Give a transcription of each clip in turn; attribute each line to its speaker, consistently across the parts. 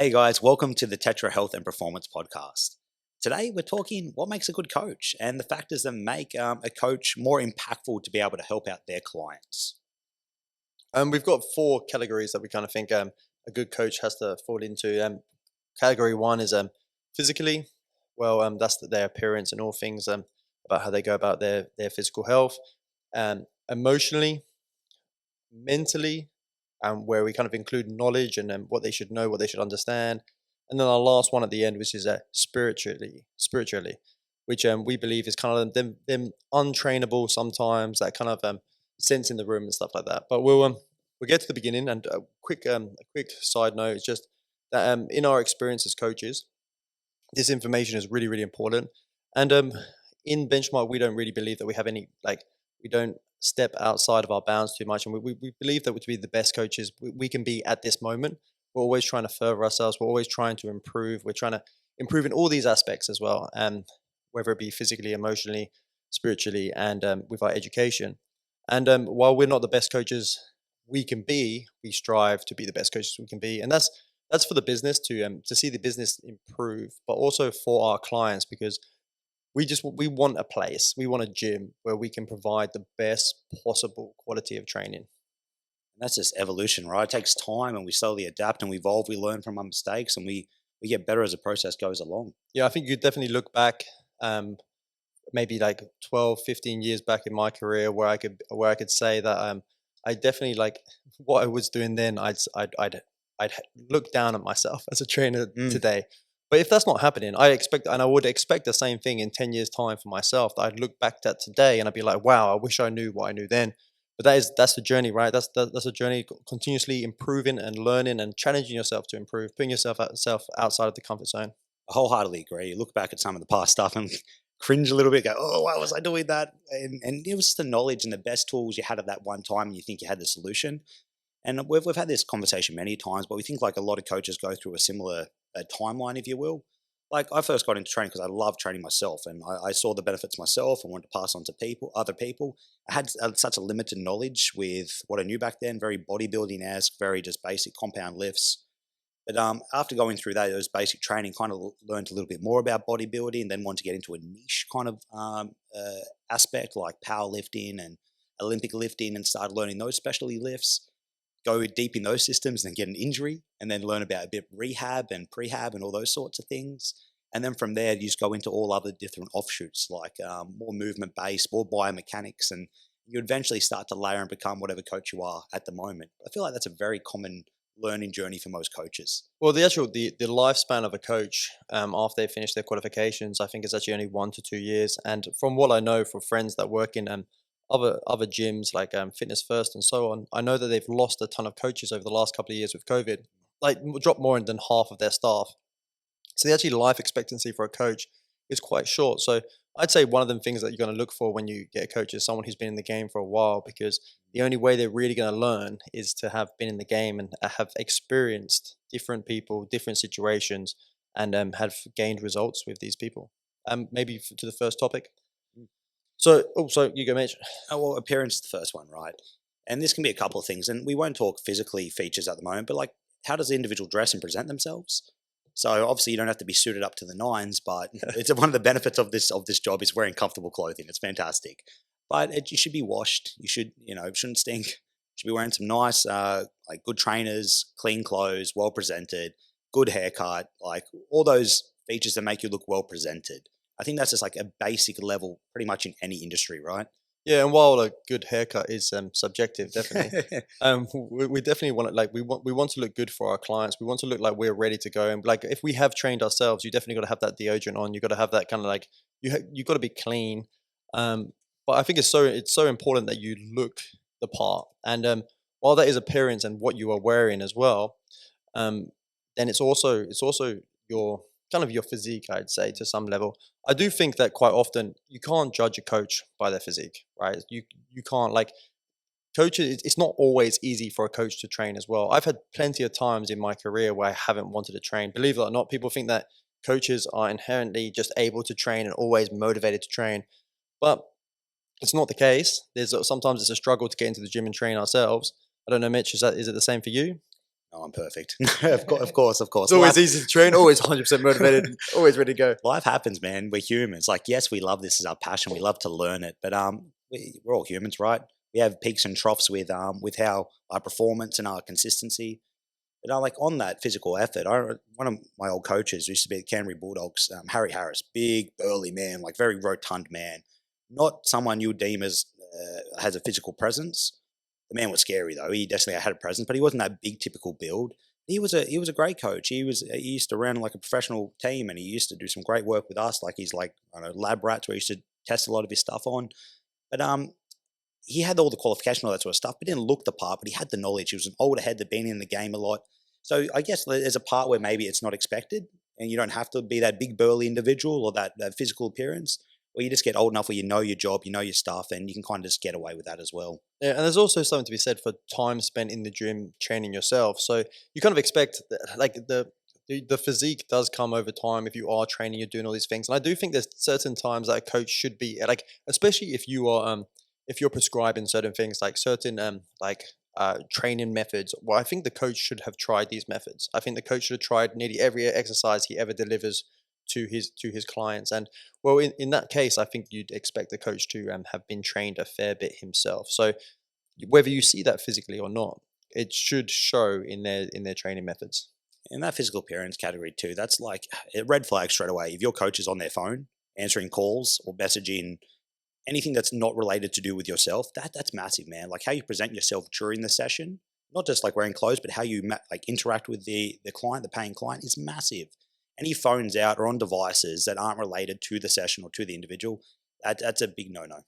Speaker 1: Hey guys, welcome to the Tetra Health and Performance Podcast. Today we're talking what makes a good coach and the factors that make a coach more impactful to be able to help out their clients.
Speaker 2: We've got four categories that we kind of think a good coach has to fall into. Category one is physically. Well, that's their appearance and all things about how they go about their physical health. Emotionally, mentally, where we kind of include knowledge and what they should know, what they should understand. And then our last one at the end, which is spiritually, which we believe is kind of them untrainable sometimes, that kind of sense in the room and stuff like that. But we'll get to the beginning, and a quick side note is just that in our experience as coaches, this information is really important. And in Benchmark, we don't really believe that we have any we don't step outside of our bounds too much, and we believe that to be the best coaches we can be at this moment. We're always trying to further ourselves. We're always trying to improve. We're trying to improve in all these aspects as well, whether it be physically, emotionally, spiritually, and with our education. And while we're not the best coaches we can be, we strive to be the best coaches we can be, and that's for the business to see the business improve, but also for our clients, because we want a place, we want a gym where we can provide the best possible quality of training.
Speaker 1: And that's just evolution, right? It takes time and we slowly adapt and we evolve, we learn from our mistakes and we get better as the process goes along.
Speaker 2: Yeah, I think you definitely look back, maybe like 12, 15 years back in my career, where I could say that I definitely, like, what I was doing then, I'd look down at myself as a trainer today. But if that's not happening, I would expect the same thing in 10 years' time for myself, that I'd look back at today and I'd be like, wow, I wish I knew what I knew then. But that's the journey, right? That's a journey, continuously improving and learning and challenging yourself to improve, putting yourself outside of the comfort zone.
Speaker 1: I wholeheartedly agree. You look back at some of the past stuff and cringe a little bit, go, oh, why was I doing that? And it was just the knowledge and the best tools you had at that one time and you think you had the solution. And we've had this conversation many times, but we think like a lot of coaches go through a similar timeline, if you will. Like I first got into training because I love training myself, and I saw the benefits myself and wanted to pass on to other people. I had such a limited knowledge with what I knew back then, very bodybuilding-esque, very just basic compound lifts. But after going through those basic training, kind of learned a little bit more about bodybuilding, and then wanted to get into a niche kind of aspect like powerlifting and Olympic lifting, and started learning those specialty lifts, go deep in those systems and get an injury, and then learn about a bit of rehab and prehab and all those sorts of things. And then from there, you just go into all other different offshoots, like more movement based, more biomechanics, and you eventually start to layer and become whatever coach you are at the moment. I feel like that's a very common learning journey for most coaches.
Speaker 2: Well, the lifespan of a coach, after they finish their qualifications, I think is actually only 1 to 2 years. And from what I know from friends that work in other gyms like Fitness First and so on, I know that they've lost a ton of coaches over the last couple of years with COVID, like dropped more than half of their staff. So the actually life expectancy for a coach is quite short. So I'd say one of the things that you're going to look for when you get a coach is someone who's been in the game for a while, because the only way they're really going to learn is to have been in the game and have experienced different people, different situations, and have gained results with these people. Maybe to the first topic. So you go, Mitch.
Speaker 1: Oh, well, appearance is the first one, right? And this can be a couple of things, and we won't talk physically features at the moment, but like how does the individual dress and present themselves? So obviously you don't have to be suited up to the nines, but it's one of the benefits of this job is wearing comfortable clothing. It's fantastic, but you should be washed. You should, it shouldn't stink. You should be wearing some nice, like good trainers, clean clothes, well presented, good haircut, like all those features that make you look well presented. I think that's just like a basic level, pretty much in any industry, right?
Speaker 2: Yeah, and while a good haircut is subjective, definitely, we definitely want to, we want to look good for our clients. We want to look like we're ready to go. And like if we have trained ourselves, you definitely got to have that deodorant on. You got to have that kind of like you got to be clean. But I think it's so important that you look the part. And while that is appearance and what you are wearing as well, then it's also your kind of your physique, I'd say, to some level. I do think that quite often you can't judge a coach by their physique, right? You can't, like, coaches. It's not always easy for a coach to train as well. I've had plenty of times in my career where I haven't wanted to train. Believe it or not, people think that coaches are inherently just able to train and always motivated to train, but it's not the case. Sometimes it's a struggle to get into the gym and train ourselves. I don't know, Mitch. Is it the same for you?
Speaker 1: Oh, I'm perfect. Of course.
Speaker 2: It's always easy to train, always 100% motivated, always ready to go.
Speaker 1: Life happens, man. We're humans. Like, yes, we love this as our passion. We love to learn it, but we're all humans, right? We have peaks and troughs with how our performance and our consistency. But like on that physical effort, one of my old coaches used to be at Canterbury Bulldogs, Harry Harris, big burly man, like very rotund man, not someone you would deem as has a physical presence. The man was scary though. He definitely had a presence, but he wasn't that big typical build. He was a great coach. He used to run like a professional team, and he used to do some great work with us. Like he's like I don't know lab rats where he used to test a lot of his stuff on. But he had all the qualification, all that sort of stuff, but didn't look the part, but he had the knowledge. He was an older head that been in the game a lot. So I guess there's a part where maybe it's not expected and you don't have to be that big burly individual or that physical appearance, or you just get old enough where you know your job, you know your stuff, and you can kind of just get away with that as well.
Speaker 2: Yeah, and there's also something to be said for time spent in the gym training yourself. So you kind of expect like the physique does come over time if you are training, you're doing all these things. And I do think there's certain times that a coach should be like, especially if you're prescribing certain things like certain training methods. Well, I think the coach should have tried these methods. I think the coach should have tried nearly every exercise he ever delivers to his clients. And well, in that case, I think you'd expect the coach to have been trained a fair bit himself. So whether you see that physically or not, it should show in their training methods.
Speaker 1: In that physical appearance category too, that's like a red flag straight away. If your coach is on their phone answering calls or messaging anything that's not related to do with yourself, that's massive, man. Like how you present yourself during the session, not just like wearing clothes, but how you like interact with the client, the paying client, is massive. Any phones out or on devices that aren't related to the session or to the individual, that's a big no no.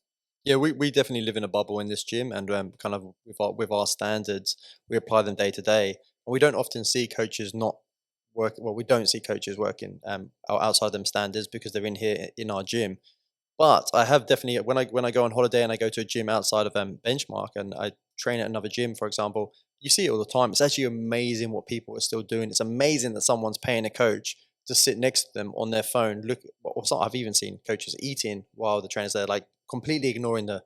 Speaker 2: Yeah, we definitely live in a bubble in this gym, and kind of with our standards, we apply them day to day. And we don't often see coaches not work. Well, we don't see coaches working outside them standards because they're in here in our gym. But I have definitely when I go on holiday and I go to a gym outside of Benchmark and I train at another gym, for example, you see it all the time. It's actually amazing what people are still doing. It's amazing that someone's paying a coach to sit next to them on their phone. Look, or some, I've even seen coaches eating while the trainers there, like completely ignoring the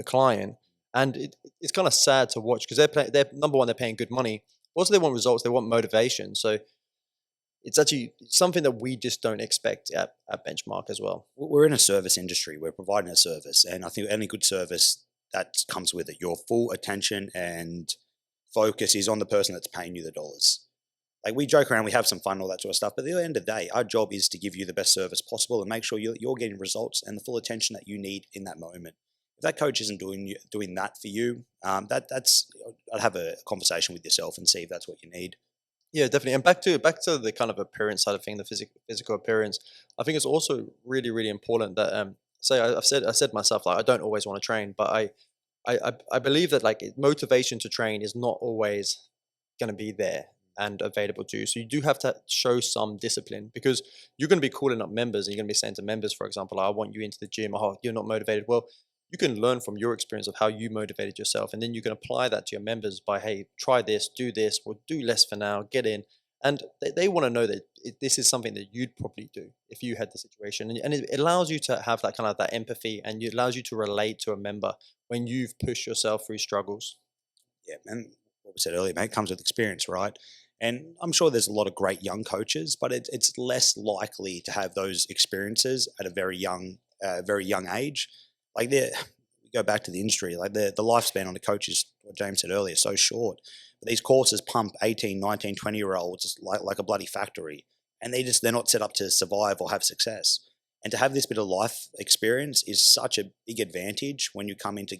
Speaker 2: client. And it's kind of sad to watch because they're number one, they're paying good money. Also, they want results. They want motivation. So it's actually something that we just don't expect at Benchmark as well.
Speaker 1: We're in a service industry. We're providing a service, and I think any good service that comes with it, your full attention and focus is on the person that's paying you the dollars. Like we joke around, we have some fun, all that sort of stuff. But at the end of the day, our job is to give you the best service possible and make sure you're getting results and the full attention that you need in that moment. If that coach isn't doing that for you, that's I'd have a conversation with yourself and see if that's what you need.
Speaker 2: Yeah, definitely. And back to the kind of appearance side of thing, the physical appearance. I think it's also really really important that say I said myself like I don't always want to train, but I believe that like motivation to train is not always going to be there and available to you. So you do have to show some discipline because you're going to be calling up members and you're going to be saying to members, for example, I want you into the gym. Oh, you're not motivated. Well, you can learn from your experience of how you motivated yourself. And then you can apply that to your members by, hey, try this, or do less for now, get in. And they want to know that this is something that you'd probably do if you had the situation. And it allows you to have that kind of that empathy and it allows you to relate to a member when you've pushed yourself through struggles.
Speaker 1: Yeah, and what we said earlier, mate, comes with experience, right? And I'm sure there's a lot of great young coaches, but it's less likely to have those experiences at a very young age. Like we go back to the industry, like the lifespan on a coach is, what James said earlier, so short. But these courses pump 18, 19, 20-year-olds like a bloody factory, and they're not set up to survive or have success. And to have this bit of life experience is such a big advantage when you come into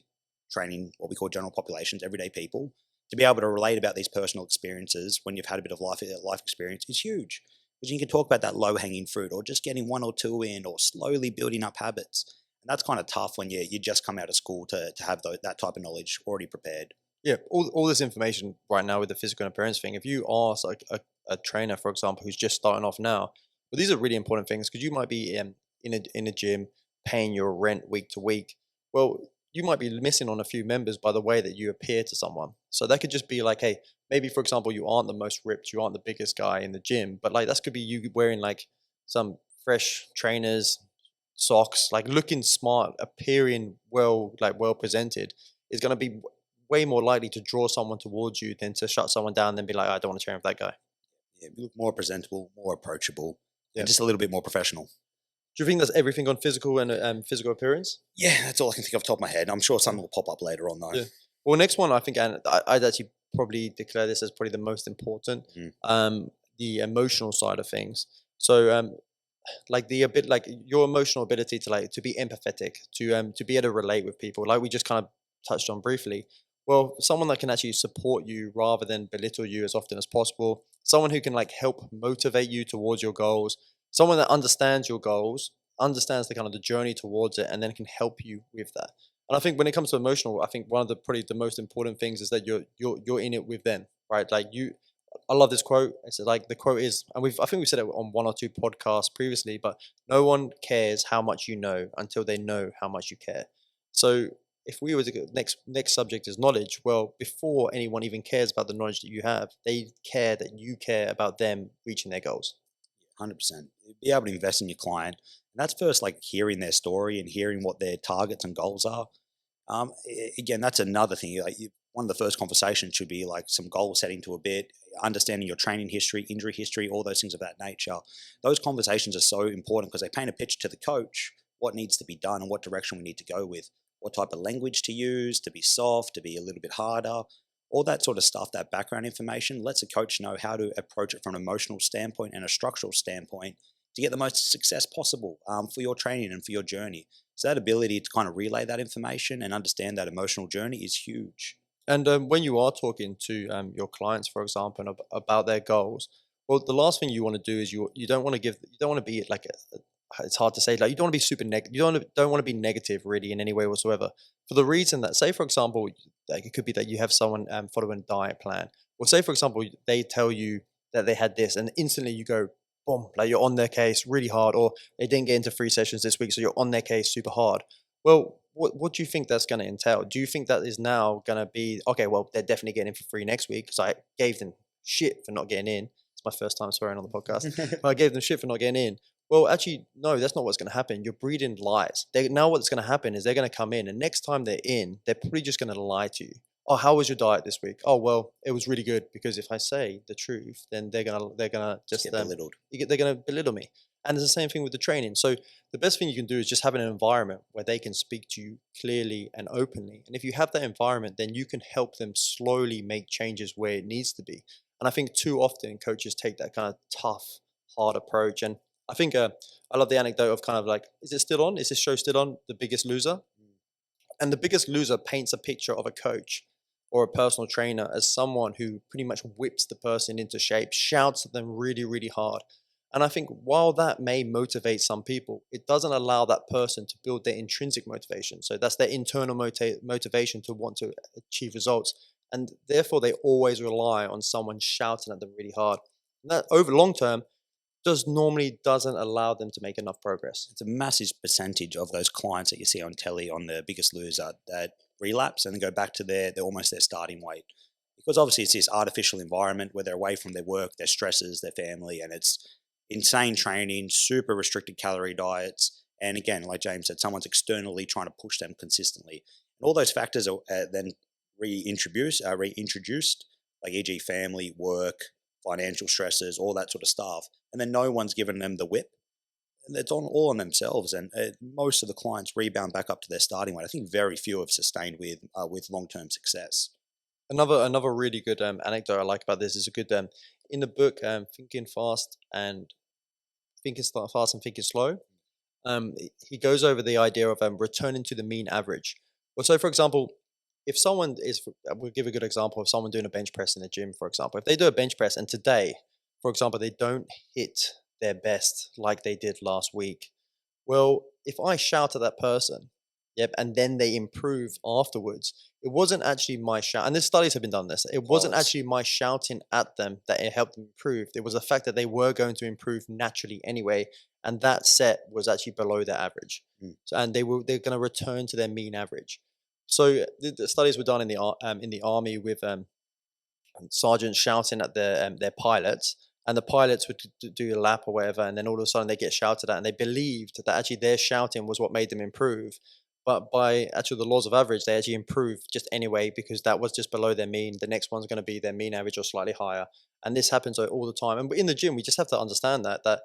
Speaker 1: training what we call general populations, everyday people. To be able to relate about these personal experiences when you've had a bit of life experience is huge. Because you can talk about that low-hanging fruit or just getting one or two in or slowly building up habits. And that's kind of tough when you just come out of school to have that type of knowledge already prepared.
Speaker 2: Yeah, all this information right now with the physical appearance thing, if you ask like a trainer, for example, who's just starting off now, well, these are really important things because you might be in a gym paying your rent week to week. Well, you might be missing on a few members by the way that you appear to someone. So that could just be like, hey, maybe for example, you aren't the most ripped, you aren't the biggest guy in the gym, but like that could be you wearing like some fresh trainers, socks, like looking smart, appearing well, like well presented is going to be way more likely to draw someone towards you than to shut someone down and then be like, I don't want to train with that guy.
Speaker 1: Yeah, we look more presentable, more approachable,
Speaker 2: Yeah.
Speaker 1: and just a little bit more professional.
Speaker 2: Do you think that's everything on physical and physical appearance?
Speaker 1: Yeah, that's all I can think of off the top of my head. I'm sure
Speaker 2: Yeah.
Speaker 1: something will pop up later on though.
Speaker 2: Yeah. Well, next one, I think, and I'd actually probably declare this as probably the most important,
Speaker 1: Mm.
Speaker 2: the emotional side of things. So, like like your emotional ability to like to be empathetic, to be able to relate with people, like we just kind of touched on briefly. Well, someone that can actually support you rather than belittle you as often as possible. Someone who can like help motivate you towards your goals. Someone that understands your goals, understands the kind of the journey towards it, and then can help you with that. And I think when it comes to emotional, I think one of the probably the most important things is that you're in it with them, right? Like you, I love this quote. It's like the quote is, and I think we said it on one or two podcasts previously, but no one cares how much you know until they know how much you care. So if we were to go, next subject is knowledge. Well, before anyone even cares about the knowledge that you have, they care that you care about them reaching their goals.
Speaker 1: 100%. Be able to invest in your client. And that's first like hearing their story and hearing what their targets and goals are. Again, that's another thing. Like one of the first conversations should be like some goal setting to a bit, understanding your training history, injury history, all those things of that nature. Those conversations are so important because they paint a picture to the coach what needs to be done and what direction we need to go with, what type of language to use, to be soft, to be a little bit harder, all that sort of stuff, that background information lets a coach know how to approach it from an emotional standpoint and a structural standpoint to get the most success possible for your training and for your journey. So that ability to kind of relay that information and understand that emotional journey is huge.
Speaker 2: And when you are talking to your clients, for example, about their goals, well, the last thing you want to do is you don't want to you don't want to be like it's hard to say, like you don't want to be super negative, don't want to be negative really in any way whatsoever, for the reason that, say for example, like it could be that you have someone following a diet plan, or say for example they tell you that they had this and instantly you go boom, like you're on their case really hard, or they didn't get into 3 sessions this week so you're on their case super hard. Well, what do you think that's going to entail? Do you think that is now going to be okay? Well, they're definitely getting in for free next week because I gave them shit for not getting in. It's my first time swearing on the podcast. I gave them shit for not getting in. Well, actually, no, that's not what's going to happen. You're breeding lies. Now what's going to happen is they're going to come in, and next time they're in, they're probably just going to lie to you. Oh, how was your diet this week? Oh, well, it was really good, because if I say the truth, then they're gonna just
Speaker 1: Get belittled.
Speaker 2: they're gonna belittle me. And it's the same thing with the training. So the best thing you can do is just have an environment where they can speak to you clearly and openly. And if you have that environment, then you can help them slowly make changes where it needs to be. And I think too often coaches take that kind of tough, hard approach. And I think I love the anecdote of kind of like, is it still on? Is this show still on? The Biggest Loser? And The Biggest Loser paints a picture of a coach or a personal trainer as someone who pretty much whips the person into shape, shouts at them really, really hard. And I think while that may motivate some people, it doesn't allow that person to build their intrinsic motivation. So that's their internal motivation to want to achieve results. And therefore, they always rely on someone shouting at them really hard. And that over long term just normally doesn't allow them to make enough progress.
Speaker 1: It's a massive percentage of those clients that you see on telly on The Biggest Loser that relapse and then go back to their almost their starting weight. Because obviously it's this artificial environment where they're away from their work, their stresses, their family, and it's insane training, super restricted calorie diets. And again, like James said, someone's externally trying to push them consistently. And all those factors are then reintroduced, like e.g. family, work, financial stresses, all that sort of stuff. And then no one's given them the whip. And it's all on themselves. And most of the clients rebound back up to their starting weight. I think very few have sustained with long-term success.
Speaker 2: Another really good anecdote I like about this is a good in the book Fast and Thinking Slow. He goes over the idea of returning to the mean average. Well, so for example, if someone is, we'll give a good example of someone doing a bench press in the gym, for example. If they do a bench press and today, for example, they don't hit their best like they did last week, well, if I shout at that person, yep, and then they improve afterwards, it wasn't actually my shout. And there's studies have been done this. It wasn't actually my shouting at them that it helped them improve. It was the fact that they were going to improve naturally anyway, and that set was actually below their average.
Speaker 1: Mm.
Speaker 2: So, and they're going to return to their mean average. So the studies were done in the army with sergeants shouting at their pilots, and the pilots would do a lap or whatever, and then all of a sudden they get shouted at, and they believed that actually their shouting was what made them improve. But by actually the laws of average, they actually improve just anyway because that was just below their mean. The next one's going to be their mean average or slightly higher, and this happens all the time. And in the gym, we just have to understand that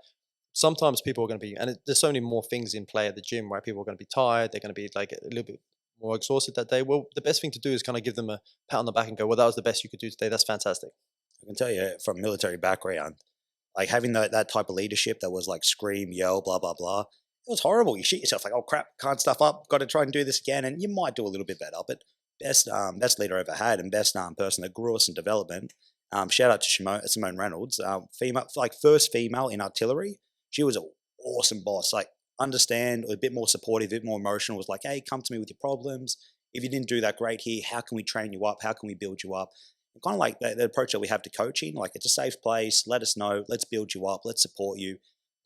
Speaker 2: sometimes people are going to be, and there's so many more things in play at the gym, right? People are going to be tired. They're going to be like a little bit more exhausted that day. Well, the best thing to do is kind of give them a pat on the back and go, "Well, that was the best you could do today. That's fantastic."
Speaker 1: I can tell you from military background, like having that type of leadership that was like scream, yell, blah, blah, blah. It was horrible. You shit yourself like, oh crap, can't stuff up, got to try and do this again. And you might do a little bit better, but best leader I ever had and best person that grew us in development. Shout out to Simone Reynolds, female, like first female in artillery. She was an awesome boss. Like understand, a bit more supportive, a bit more emotional. Was like, hey, come to me with your problems. If you didn't do that great here, how can we train you up? How can we build you up? And kind of like the approach that we have to coaching. Like it's a safe place. Let us know. Let's build you up. Let's support you.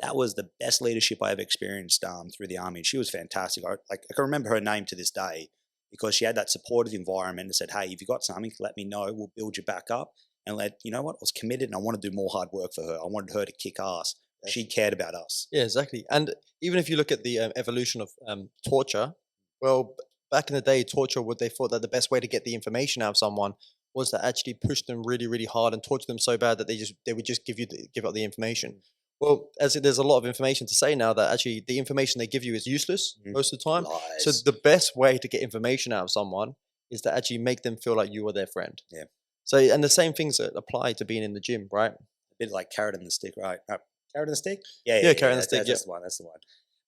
Speaker 1: That was the best leadership I ever experienced through the army. And she was fantastic. I can remember her name to this day because she had that supportive environment and said, hey, if you got something, let me know. We'll build you back up. And you know what? I was committed and I wanted to do more hard work for her. I wanted her to kick ass. She cared about us.
Speaker 2: Yeah, exactly. And even if you look at the evolution of torture, well, back in the day, torture, what they thought that the best way to get the information out of someone was to actually push them really, really hard and torture them so bad that they would just give up the information. Well, there's a lot of information to say now that actually the information they give you is useless most of the time. So
Speaker 1: Lies.
Speaker 2: the best way to get information out of someone is to actually make them feel like you are their friend.
Speaker 1: Yeah.
Speaker 2: So, and the same things that apply to being in the gym, right?
Speaker 1: A bit like carrot and the stick, right? Carrot and the stick? Yeah,
Speaker 2: Yeah, carrot and stick.
Speaker 1: That's the one. That's the one.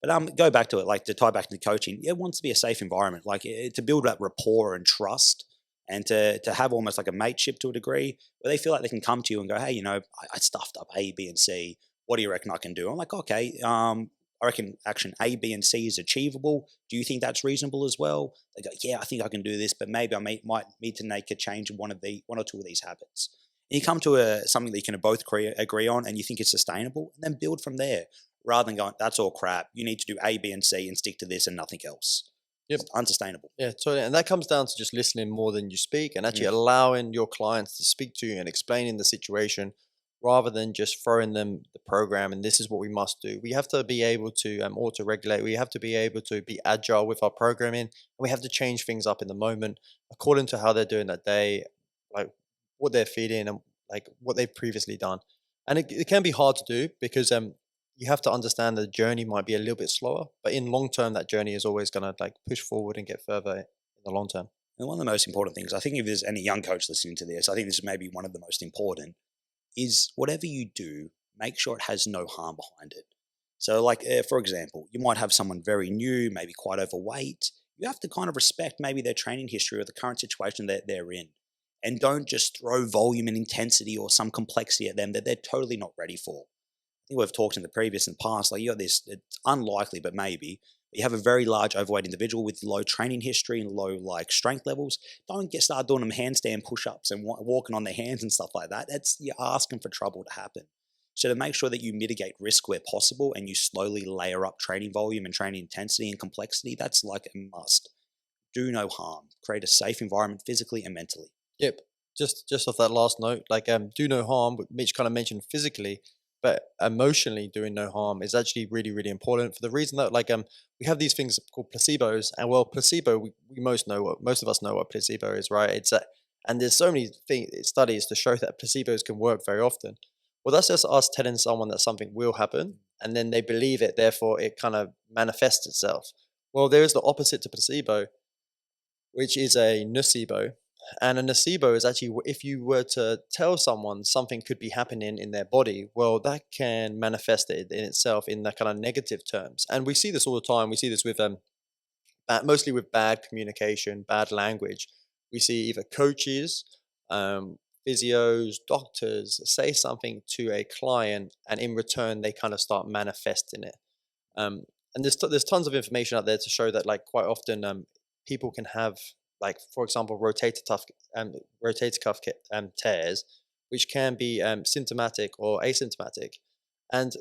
Speaker 1: But go back to it, like to tie back to the coaching. It wants to be a safe environment, like to build that rapport and trust, and to have almost like a mateship to a degree, where they feel like they can come to you and go, hey, I stuffed up A, B, and C. What do you reckon I can do? I'm like, okay, I reckon action A, B, and C is achievable. Do you think that's reasonable as well? They go, yeah, I think I can do this, but maybe might need to make a change in one or two of these habits. And you come to something that you can both agree on and you think is sustainable, and then build from there rather than going, that's all crap. You need to do A, B, and C and stick to this and nothing else.
Speaker 2: Yep.
Speaker 1: It's unsustainable.
Speaker 2: Yeah, totally. And that comes down to just listening more than you speak and actually
Speaker 1: Mm.
Speaker 2: allowing your clients to speak to you and explaining the situation rather than just throwing them the program and this is what we must do. We have to be able to auto regulate. We have to be able to be agile with our programming. And we have to change things up in the moment according to how they're doing that day, like what they're feeding and like what they've previously done. And it can be hard to do because you have to understand the journey might be a little bit slower, but in long term, that journey is always going to like push forward and get further in the long term.
Speaker 1: And one of the most important things, I think if there's any young coach listening to this, I think this is maybe one of the most important, is whatever you do, make sure it has no harm behind it. So, like, for example, you might have someone very new, maybe quite overweight. You have to kind of respect maybe their training history or the current situation that they're in. And don't just throw volume and intensity or some complexity at them that they're totally not ready for. I think we've talked in the previous and past, like you got this, it's unlikely, but maybe, you have a very large overweight individual with low training history and low like strength levels. Don't start doing them handstand push-ups and walking on their hands and stuff like that. You're asking for trouble to happen. So to make sure that you mitigate risk where possible and you slowly layer up training volume and training intensity and complexity, that's like a must. Do no harm. Create a safe environment physically and mentally.
Speaker 2: Yep. Just off that last note, like do no harm. Mitch kind of mentioned physically, but emotionally doing no harm is actually really, really important for the reason that like we have these things called placebos, and well, placebo we most of us know what placebo is, right? And there's so many studies to show that placebos can work very often. Well, that's just us telling someone that something will happen, and then they believe it, therefore it kind of manifests itself. Well, there is the opposite to placebo, which is a nocebo. And a nocebo is actually if you were to tell someone something could be happening in their body, well, that can manifest it in itself in that kind of negative terms. And we see this all the time. We see this with mostly with bad communication, bad language. We see either coaches, physios, doctors say something to a client, and in return they kind of start manifesting it. And there's tons of information out there to show that like quite often people can have like for example rotator cuff tears, which can be symptomatic or asymptomatic, and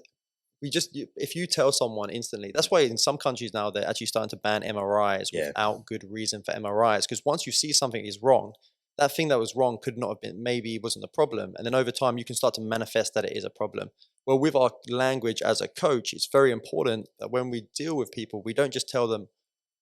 Speaker 2: if you tell someone instantly, that's why in some countries now they're actually starting to ban MRIs
Speaker 1: Yeah.
Speaker 2: without good reason for MRIs, because once you see something is wrong, that thing that was wrong could not have been, maybe it wasn't a problem, and then over time you can start to manifest that it is a problem. Well, with our language as a coach, it's very important that when we deal with people, we don't just tell them,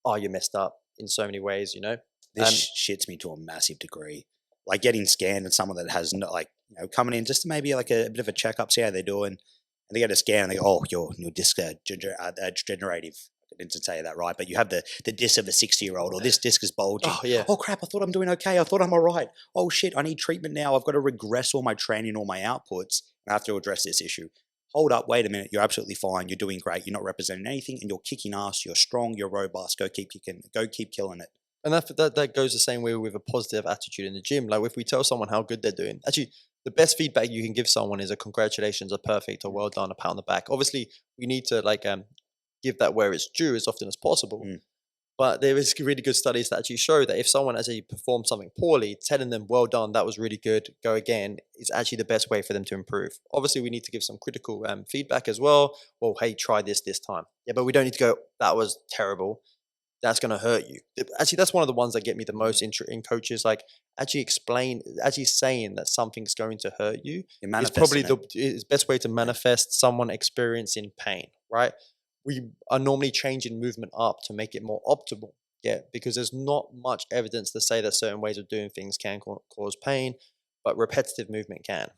Speaker 2: oh, you messed up in so many ways, you know.
Speaker 1: This shits me to a massive degree. Like getting scanned and someone that has no, like, coming in just to maybe like a bit of a checkup, see how they're doing, and they get a scan and they go, "Oh, your disc degenerative." I didn't say that right, but you have the disc of a 60-year-old, or this disc is bulging.
Speaker 2: Oh yeah.
Speaker 1: Oh crap! I thought I'm doing okay. I thought I'm all right. Oh shit! I need treatment now. I've got to regress all my training, all my outputs. I have to address this issue. Hold up, wait a minute. You're absolutely fine. You're doing great. You're not representing anything, and you're kicking ass. You're strong. You're robust. Go keep kicking. Go keep killing it.
Speaker 2: And that goes the same way with a positive attitude in the gym. Like if we tell someone how good they're doing, actually the best feedback you can give someone is a congratulations, a perfect, a well done, a pat on the back. Obviously, we need to give that where it's due as often as possible.
Speaker 1: Mm.
Speaker 2: But there is really good studies that actually show that if someone actually performs something poorly, telling them well done, that was really good, go again, is actually the best way for them to improve. Obviously, we need to give some critical feedback as well. Well, hey, try this time. Yeah, but we don't need to go, that was terrible, that's going to hurt you. Actually, that's one of the ones that get me the most in coaches. Like actually saying that something's going to hurt you
Speaker 1: You're
Speaker 2: is probably
Speaker 1: manifesting it.
Speaker 2: is best way to manifest someone experiencing pain, right? We are normally changing movement up to make it more optimal. Yeah, because there's not much evidence to say that certain ways of doing things can cause pain, but repetitive movement can.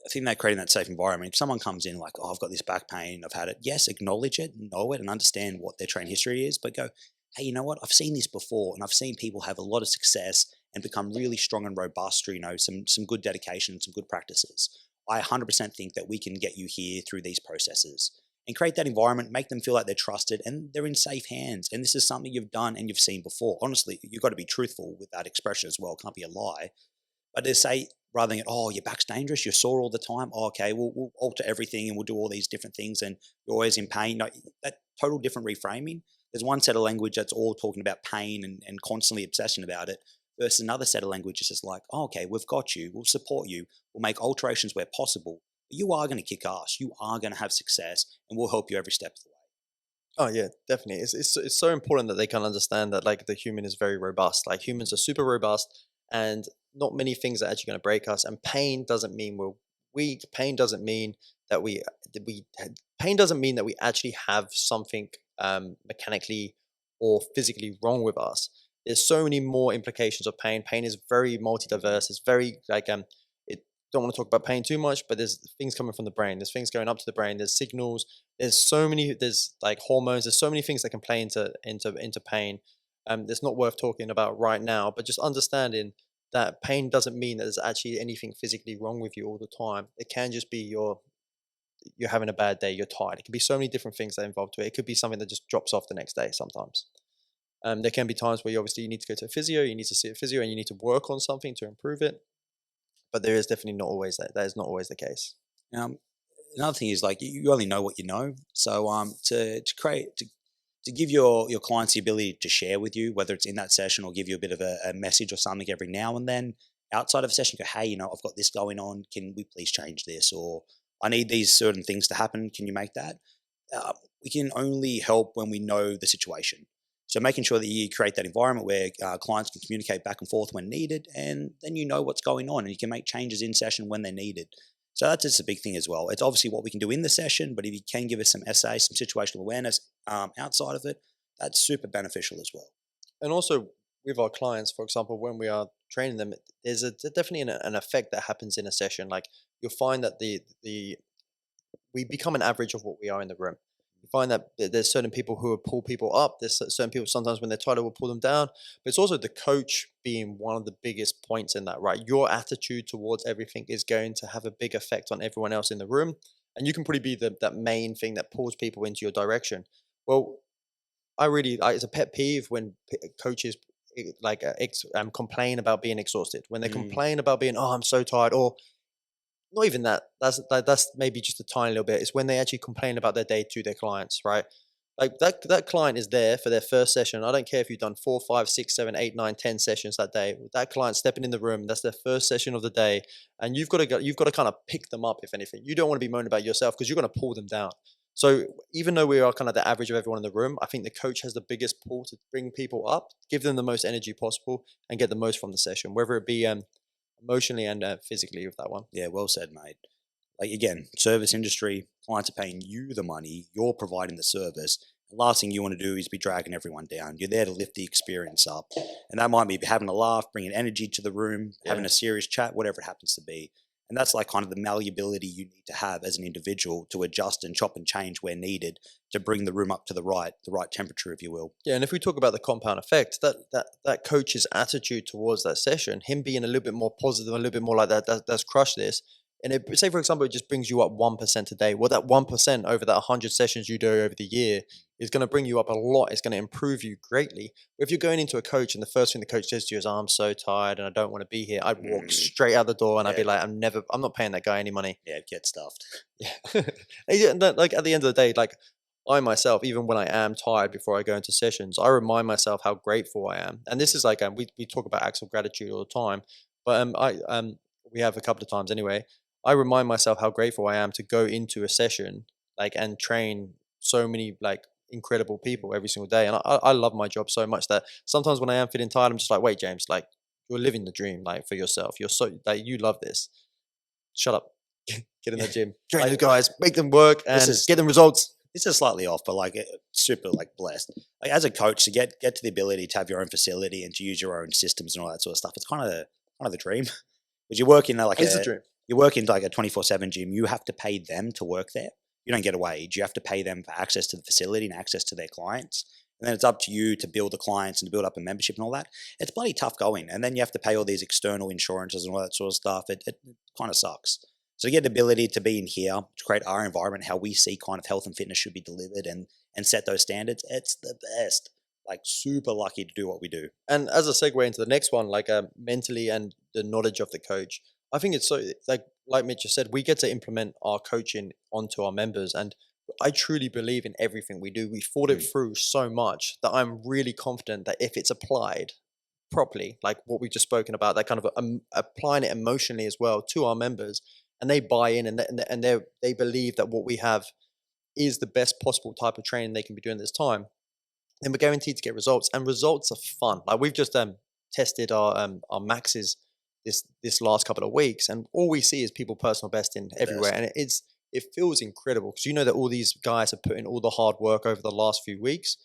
Speaker 1: I think that creating that safe environment. If someone comes in like, "Oh, I've got this back pain, I've had it," yes, acknowledge it, know it, and understand what their training history is. But go, "Hey, you know what? I've seen this before, and I've seen people have a lot of success and become really strong and robust through some good dedication and some good practices. I 100% think that we can get you here through these processes." And create that environment, make them feel like they're trusted and they're in safe hands. And this is something you've done and you've seen before. Honestly, you've got to be truthful with that expression as well. It can't be a lie. But to say, rather than, "Oh, your back's dangerous, you're sore all the time." Oh, okay, we'll alter everything and we'll do all these different things and you're always in pain. No, that total different reframing. There's one set of language that's all talking about pain and constantly obsession about it, versus another set of language is just like, "Oh, okay, we've got you, we'll support you, we'll make alterations where possible. But you are going to kick ass, you are going to have success, and we'll help you every step of the way."
Speaker 2: Oh yeah, definitely. It's so important that they can understand that like the human is very robust. Like humans are super robust, and not many things are actually going to break us. And pain doesn't mean we're weak. Pain doesn't mean that pain doesn't mean that we actually have something mechanically or physically wrong with us. There's so many more implications of pain. Pain is very multi-diverse. It's very it don't want to talk about pain too much, but there's things coming from the brain. There's things going up to the brain. There's signals. There's like hormones. There's so many things that can play into pain. It's not worth talking about right now, but just understanding that pain doesn't mean that there's actually anything physically wrong with you all the time. It can just be you're having a bad day, you're tired. It could be so many different things that are involved to it. It could be something that just drops off the next day sometimes. There can be times where you need to go to a physio, you need to see a physio, and you need to work on something to improve it. But there is definitely not always that. That is not always the case.
Speaker 1: Um, Another thing is like you only know what you know. So to give your clients the ability to share with you, whether it's in that session or give you a bit of a message or something every now and then outside of a session, go, "Hey, I've got this going on. Can we please change this?" Or, "I need these certain things to happen. Can you make that?" We can only help when we know the situation. So making sure that you create that environment where clients can communicate back and forth when needed, and then you know what's going on and you can make changes in session when they're needed. So that's just a big thing as well. It's obviously what we can do in the session, but if you can give us some SA, some situational awareness outside of it, that's super beneficial as well.
Speaker 2: And also with our clients, for example, when we are training them, there's definitely an effect that happens in a session. Like you'll find that the we become an average of what we are in the room. You find that there's certain people who will pull people up. There's certain people sometimes when they're tired will pull them down. But it's also the coach being one of the biggest points in that, right? Your attitude towards everything is going to have a big effect on everyone else in the room, and you can probably be that main thing that pulls people into your direction. Well, it's a pet peeve when coaches complain about being exhausted. When they
Speaker 1: Mm.
Speaker 2: complain about being, "Oh, I'm so tired," or not even that. That's maybe just a tiny little bit. It's when they actually complain about their day to their clients, right? Like that client is there for their first session. I don't care if you've done 4, 5, 6, 7, 8, 9, 10 sessions that day. That client stepping in the room, that's their first session of the day, and you've got to kind of pick them up. If anything, you don't want to be moaning about yourself because you're going to pull them down. So even though we are kind of the average of everyone in the room, I think the coach has the biggest pull to bring people up, give them the most energy possible, and get the most from the session, whether it be emotionally and physically with that one.
Speaker 1: Yeah, well said, mate. Like again, service industry, clients are paying you the money, you're providing the service, The last thing you want to do is be dragging everyone down. You're there to lift the experience up. And that might be having a laugh, bringing energy to the room, having
Speaker 2: Yeah.
Speaker 1: a serious chat, whatever it happens to be. And that's like kind of the malleability you need to have as an individual to adjust and chop and change where needed to bring the room up to the right temperature, if you will.
Speaker 2: Yeah, and if we talk about the compound effect, that coach's attitude towards that session, him being a little bit more positive, a little bit more like that's crushed this. And say for example, it just brings you up 1% a day. Well, that 1% over that 100 sessions you do over the year is going to bring you up a lot. It's going to improve you greatly. But if you're going into a coach and the first thing the coach says to you is, "Oh, I'm so tired and I don't want to be here," I'd walk straight out the door and I'd be
Speaker 1: Yeah.
Speaker 2: like, I'm not paying that guy any money.
Speaker 1: Yeah, get stuffed.
Speaker 2: Yeah. And like at the end of the day, like I myself, even when I am tired before I go into sessions, I remind myself how grateful I am. And this is like we talk about acts of gratitude all the time, but we have a couple of times anyway. I remind myself how grateful I am to go into a session like and train so many like incredible people every single day. And I love my job so much that sometimes when I am feeling tired, I'm just like, wait, James, like you're living the dream like for yourself. You're so like you love this. Shut up. Get in the gym. Train those guys, make them work and get them results.
Speaker 1: This is slightly off, but like super like blessed. Like as a coach to get to the ability to have your own facility and to use your own systems and all that sort of stuff. It's kind of the dream. Because you work in like
Speaker 2: It's a dream.
Speaker 1: you work in like a 24/7 gym. You have to pay them to work there. You don't get a wage. You have to pay them for access to the facility and access to their clients. And then it's up to you to build the clients and to build up a membership and all that. It's bloody tough going. And then you have to pay all these external insurances and all that sort of stuff. It kind of sucks. So to get the ability to be in here, to create our environment, how we see kind of health and fitness should be delivered and set those standards, it's the best. Like super lucky to do what we do.
Speaker 2: And as a segue into the next one, like mentally and the knowledge of the coach, I think it's so like Mitch just said, we get to implement our coaching onto our members, and I truly believe in everything we do. We thought it through so much that I'm really confident that if it's applied properly, like what we've just spoken about, that kind of applying it emotionally as well to our members, and they buy in and they believe that what we have is the best possible type of training they can be doing this time, then we're guaranteed to get results. And results are fun. Like we've just tested our maxes this last couple of weeks, and all we see is people personal besting everywhere, and it feels incredible because you know that all these guys have put in all the hard work over the last few weeks,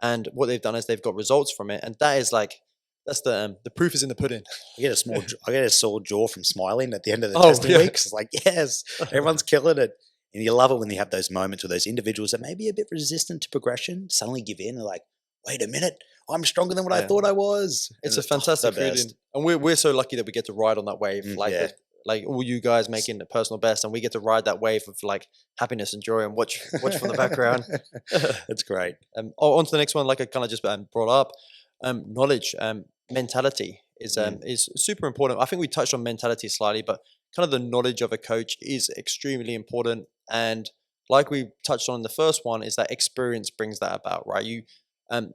Speaker 2: and what they've done is they've got results from it, and that is like that's the proof is in the pudding.
Speaker 1: I get a sore jaw from smiling at the end of the testing weeks. It's like, yes, everyone's killing it. And you love it when you have those moments where those individuals that may be a bit resistant to progression suddenly give in. They're like, wait a minute, I'm stronger than what I thought I was.
Speaker 2: It's a fantastic feeling. And we're so lucky that we get to ride on that wave. Like all you guys making the personal best, and we get to ride that wave of like happiness and joy and watch from the background.
Speaker 1: That's great.
Speaker 2: On to the next one, like I kind of just brought up, knowledge, mentality is super important. I think we touched on mentality slightly, but kind of the knowledge of a coach is extremely important. And like we touched on in the first one, is that experience brings that about, right?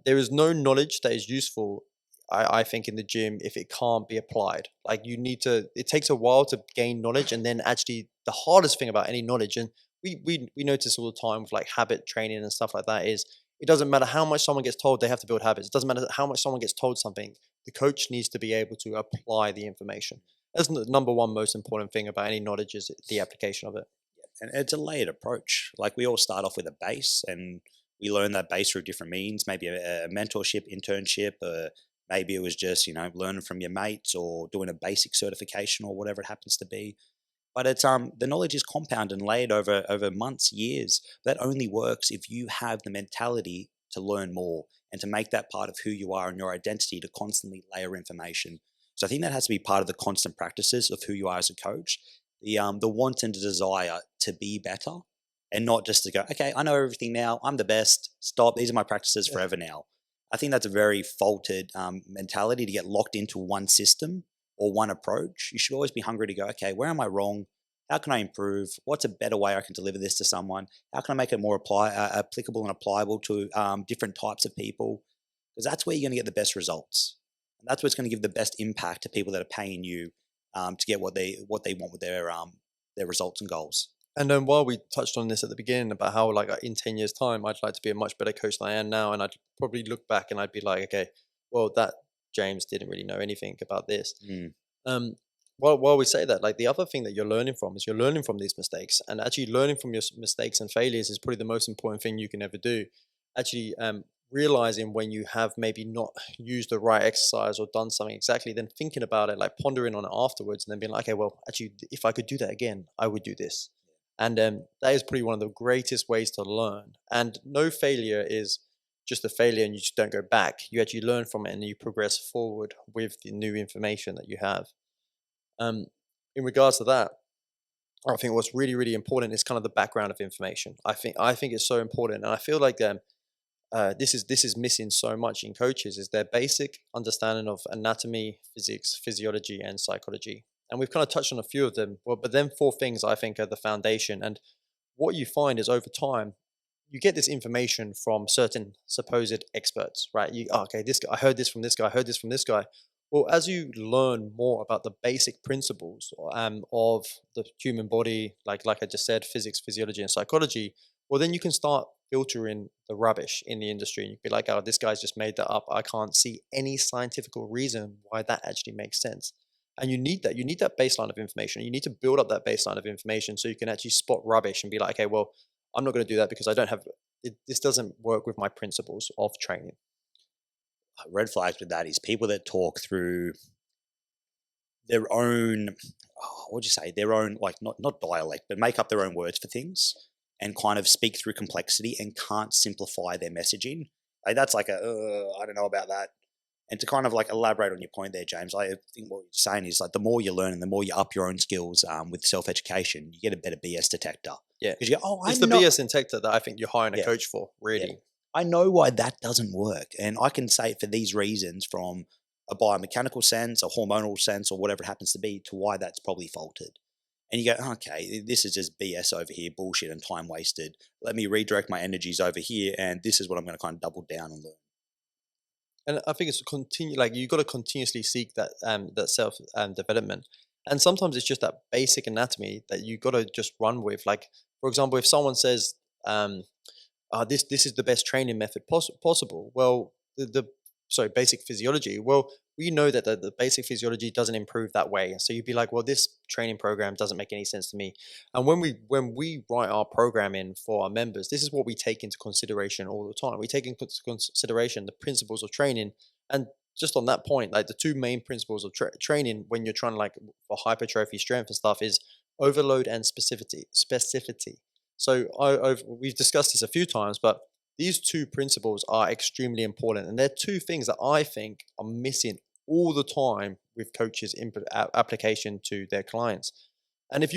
Speaker 2: There is no knowledge that is useful, I think, in the gym if it can't be applied. Like it takes a while to gain knowledge, and then actually the hardest thing about any knowledge, and we notice all the time with like habit training and stuff like that, is it doesn't matter how much someone gets told they have to build habits. It doesn't matter how much someone gets told something. The coach needs to be able to apply the information. That's the number one most important thing about any knowledge, is the application of it.
Speaker 1: And it's a layered approach. Like we all start off with a base, and we learn that base through different means, maybe a mentorship, internship, maybe it was just, learning from your mates or doing a basic certification or whatever it happens to be. But it's the knowledge is compounded and laid over months, years. That only works if you have the mentality to learn more and to make that part of who you are and your identity, to constantly layer information. So I think that has to be part of the constant practices of who you are as a coach. The want and the desire to be better, and not just to go, okay, I know everything now, I'm the best, stop, these are my practices forever now. I think that's a very faulted mentality to get locked into one system or one approach. You should always be hungry to go, okay, where am I wrong? How can I improve? What's a better way I can deliver this to someone? How can I make it more applicable and applicable to different types of people? Because that's where you're going to get the best results. And that's what's going to give the best impact to people that are paying you to get what they want with their results and goals.
Speaker 2: And then while we touched on this at the beginning about how like in 10 years time, I'd like to be a much better coach than I am now. And I'd probably look back and I'd be like, okay, well, that James didn't really know anything about this. While we say that, like the other thing that you're learning from is you're learning from these mistakes, and actually learning from your mistakes and failures is probably the most important thing you can ever do. actually realizing when you have maybe not used the right exercise or done something exactly, then thinking about it, like pondering on it afterwards, and then being like, okay, well, actually, if I could do that again, I would do this. And that is probably one of the greatest ways to learn. And no failure is just a failure and you just don't go back. You actually learn from it and you progress forward with the new information that you have. Um, in regards to that, I think what's really, really important is kind of the background of information. I think it's so important, and I feel like this is missing so much in coaches is their basic understanding of anatomy, physics, physiology, and psychology. And we've kind of touched on a few of them. Well, but then four things I think are the foundation. And what you find is over time, you get this information from certain supposed experts, right? Okay, this guy, I heard this from this guy, I heard this from this guy. Well, as you learn more about the basic principles of the human body, like I just said, physics, physiology, and psychology, well, then you can start filtering the rubbish in the industry, and you can be like, oh, this guy's just made that up. I can't see any scientific reason why that actually makes sense. And you need that. You need that baseline of information. You need to build up that baseline of information so you can actually spot rubbish and be like, okay, well, I'm not going to do that because I don't have it. This doesn't work with my principles of training.
Speaker 1: Red flags with that is people that talk through their own, what would you say, their own, like not dialect, but make up their own words for things and kind of speak through complexity and can't simplify their messaging. Like that's like I don't know about that. And to kind of like elaborate on your point there, James, I think what you're saying is like the more you learn and the more you up your own skills with self-education, you get a better BS detector.
Speaker 2: Yeah,
Speaker 1: Because you go, oh, I
Speaker 2: it's the
Speaker 1: know.
Speaker 2: BS detector that I think you're hiring a
Speaker 1: Yeah,
Speaker 2: coach for.
Speaker 1: yeah.
Speaker 2: Really,
Speaker 1: I know why that doesn't work. And I can say it for these reasons from a biomechanical sense, a hormonal sense, or whatever it happens to be, to why that's probably faulted. And you go, okay, this is just BS over here, bullshit and time wasted. Let me redirect my energies over here, and this is what I'm going to kind of double down and learn.
Speaker 2: and I think it's continue. Like you got to continuously seek that self development. And sometimes it's just that basic anatomy that you got to just run with. Like for example, if someone says, um, this is the best training method possible. Well, the sorry, basic physiology. Well, we know that the basic physiology doesn't improve that way. So you'd be like, well, this training program doesn't make any sense to me. And when we write our programming for our members, this is what we take into consideration all the time. We take into consideration the principles of training, and just on that point, like the two main principles of training when you're trying to like for hypertrophy strength and stuff is overload and specificity. Specificity. So we've discussed this a few times, but these two principles are extremely important, and they're two things that I think are missing all the time with coaches' application to their clients. And if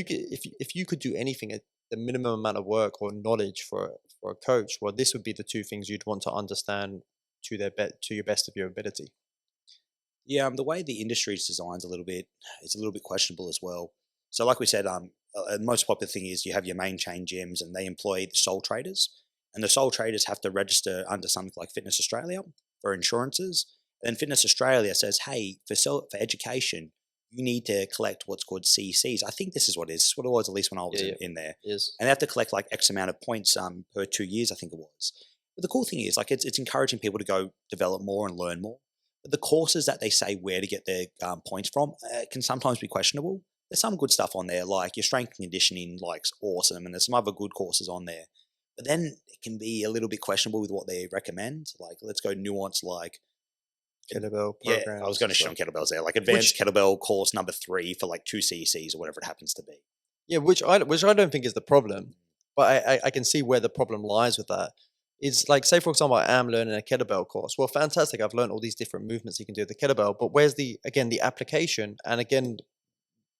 Speaker 2: you could do anything at the minimum amount of work or knowledge for a coach, well, this would be the two things you'd want to understand to your best of your ability.
Speaker 1: Yeah, the way the industry is designed it's a little bit questionable as well. So, like we said, the most popular thing is you have your main chain gyms, and they employ the sole traders, and the sole traders have to register under something like Fitness Australia for insurances. And Fitness Australia says, hey, for education, you need to collect what's called CCs. I think this is what it is. This is what it was, at least when I was
Speaker 2: Yeah, yeah,
Speaker 1: in there.
Speaker 2: it is.
Speaker 1: And they have to collect like X amount of points per 2 years, I think it was. But the cool thing is, like, it's encouraging people to go develop more and learn more. But the courses that they say where to get their points from can sometimes be questionable. There's some good stuff on there, like your strength and conditioning, like's awesome, and there's some other good courses on there. But then it can be a little bit questionable with what they recommend. Like, let's go nuance, like,
Speaker 2: Kettlebell
Speaker 1: yeah, I was
Speaker 2: programs
Speaker 1: going
Speaker 2: and
Speaker 1: to shit
Speaker 2: stuff.
Speaker 1: on kettlebells there, like
Speaker 2: Which
Speaker 1: advanced kettlebell course number 3 for like 2 CCs or whatever it happens to be.
Speaker 2: Yeah, which I don't think is the problem, but I can see where the problem lies with that. Is like say for example I am learning a kettlebell course. Well, fantastic! I've learned all these different movements you can do with the kettlebell, but where's the application? And again,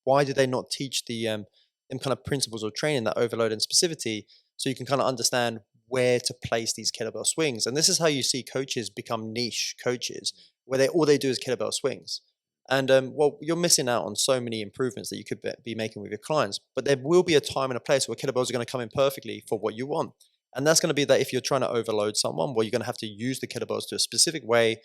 Speaker 2: why do they not teach them kind of principles of training that overload and specificity so you can kind of understand where to place these kettlebell swings? And this is how you see coaches become niche coaches, where they all they do is kettlebell swings. And well, you're missing out on so many improvements that you could be making with your clients. But there will be a time and a place where kettlebells are going to come in perfectly for what you want. And that's going to be that if you're trying to overload someone, well, you're going to have to use the kettlebells to a specific way,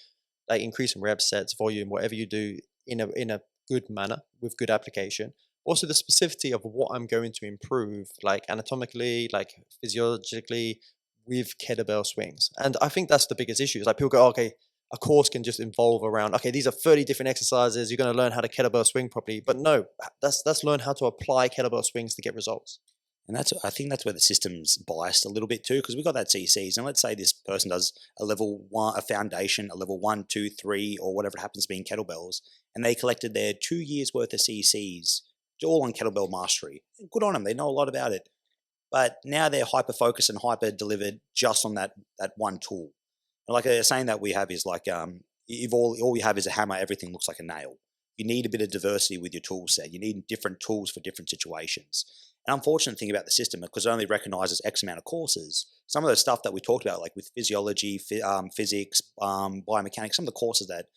Speaker 2: like increasing reps, sets, volume, whatever you do in a good manner with good application. Also, the specificity of what I'm going to improve, like anatomically, like physiologically, with kettlebell swings. And I think that's the biggest issue. Is like people go, okay, a course can just involve around, okay, these are 30 different exercises. You're going to learn how to kettlebell swing properly. But no, that's learn how to apply kettlebell swings to get results.
Speaker 1: And I think that's where the system's biased a little bit too, because we've got that CCs, and let's say this person does a level one, a foundation, a level 1, 2, 3, or whatever it happens to be in kettlebells, and they collected their 2 years worth of CCs, all on kettlebell mastery. Good on them, they know a lot about it. But now they're hyper focused and hyper delivered just on that one tool. And like a saying that we have is like, if all you have is a hammer, everything looks like a nail. You need a bit of diversity with your tool set. You need different tools for different situations. An unfortunate thing about the system, because it only recognizes X amount of courses, some of the stuff that we talked about, like with physiology, physics, biomechanics, some of the courses that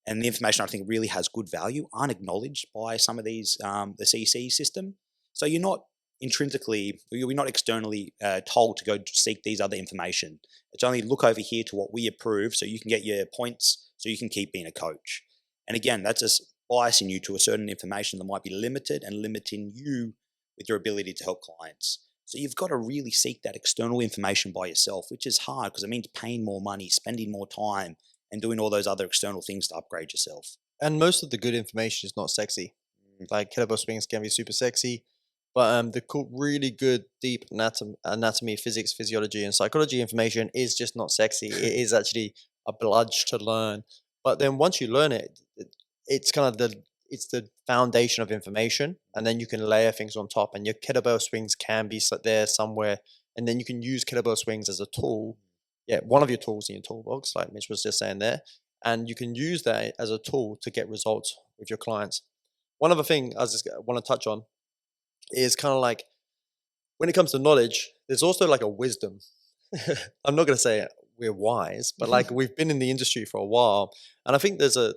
Speaker 1: and the information I think really has good value aren't acknowledged by some of these the CC system. So you're not intrinsically, you're not externally told to go seek these other information. It's only look over here to what we approve, so you can get your points, so you can keep being a coach. And again, that's just biasing you to a certain information that might be limited and limiting you with your ability to help clients. So you've got to really seek that external information by yourself, which is hard because it means paying more money, spending more time, and doing all those other external things to upgrade yourself.
Speaker 2: And most of the good information is not sexy.
Speaker 1: Mm.
Speaker 2: Like kettlebell swings can be super sexy, but the cool, really good, deep anatomy, physics, physiology, and psychology information is just not sexy. It is actually a bludge to learn. But then once you learn it, it's kind of the foundation of information, and then you can layer things on top. And your kettlebell swings can be there somewhere, and then you can use kettlebell swings as a tool. Yeah, one of your tools in your toolbox, like Mitch was just saying there, and you can use that as a tool to get results with your clients. One other thing I just want to touch on is kind of like when it comes to knowledge, there's also like a wisdom. I'm not going to say we're wise, but like we've been in the industry for a while, and I think there's a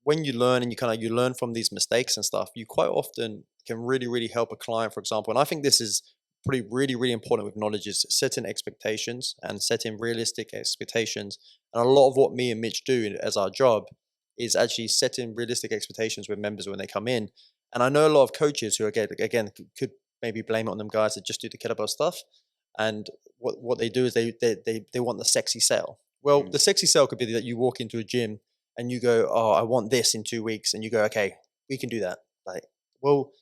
Speaker 2: when you learn and you learn from these mistakes and stuff, you quite often can really help a client, for example. And I think this is pretty really important with knowledge is setting expectations and setting realistic expectations. And a lot of what me and Mitch do as our job is actually setting realistic expectations with members when they come in. And I know a lot of coaches who again could maybe blame it on them guys that just do the kettlebell stuff. And what they do is they want the sexy sell. Well,
Speaker 1: Mm.
Speaker 2: the sexy sell could be that you walk into a gym and you go, "Oh, I want this in 2 weeks," and you go, "Okay, we can do that." Like, well,